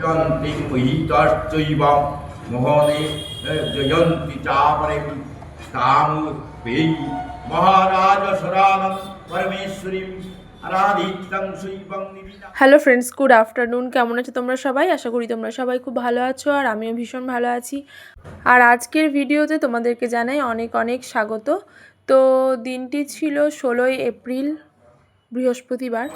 जयन्ति उहितश्चैव मोहने जयन्ति चापरे ताम पेयी महाराज शरानं परमेश्वरी आराधितं शैवं निविदा। Hello friends, good afternoon. কেমন আছো তোমরা সবাই? আশা করি তোমরা সবাই খুব ভালো আছো, আর আমিও ভীষণ ভালো আছি। আর আজকের ভিডিওতে তোমাদেরকে জানাই অনেক অনেক স্বাগত। তো দিনটি ছিল 16ই এপ্রিল, বৃহস্পতিবার।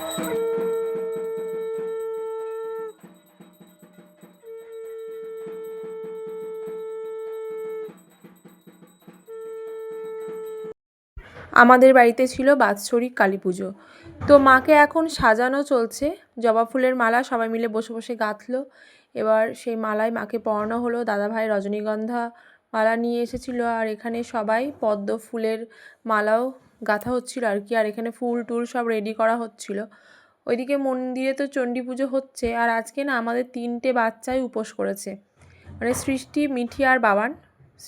আমাদের বাড়িতে ছিল বাৎসরিক কালী পুজো। তো মাকে এখন সাজানো চলছে, জবা ফুলের মালা সবাই মিলে বসে বসে গাঁথলো। এবার সেই মালায় মাকে পরানো হলো। দাদাভাই রজনীগন্ধা মালা নিয়ে এসেছিলো, আর এখানে সবাই পদ্ম ফুলের মালাও গাঁথা হচ্ছিল আর কি। আর এখানে ফুল টুল সব রেডি করা হচ্ছিল। ওইদিকে মন্দিরে তো চণ্ডী পুজো হচ্ছে। আর আজকে না আমাদের 3টে বাচ্চাই উপোস করেছে, মানে সৃষ্টি, মিঠি আর বাবান।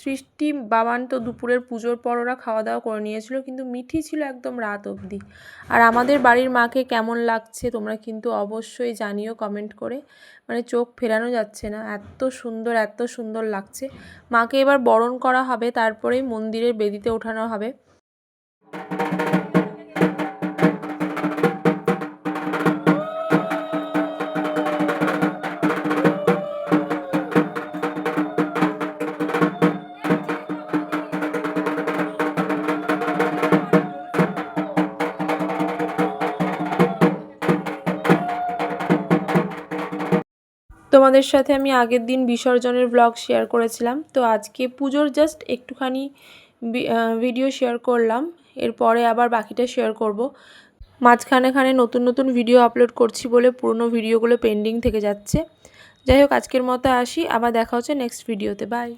সৃষ্টি বাবান তো দুপুরের পুজোর পর ওরা খাওয়া দাওয়া করে নিয়েছিল, কিন্তু মিঠি ছিল একদম রাত অবধি। আর আমাদের বাড়ির মাকে কেমন লাগছে তোমরা কিন্তু অবশ্যই জানিও কমেন্ট করে, মানে চোখ ফেরানো যাচ্ছে না, এত সুন্দর এত সুন্দর লাগছে। মাকে এবার বরণ করা হবে, তারপরেই মন্দিরের বেদিতে ওঠানো হবে। তোমাদের সাথে আমি আগের দিন বিসর্জনের ব্লগ শেয়ার করেছিলাম, তো আজকে পুজোর জাস্ট একটুখানি ভিডিও শেয়ার করলাম। এরপরে আবার বাকিটা শেয়ার করব। মাঝখানে নতুন নতুন ভিডিও আপলোড করছি বলে পুরনো ভিডিওগুলো পেন্ডিং থেকে যাচ্ছে। যাই হোক, আজকের মতো আসি, আবার দেখা হচ্ছে নেক্সট ভিডিওতে। বাই।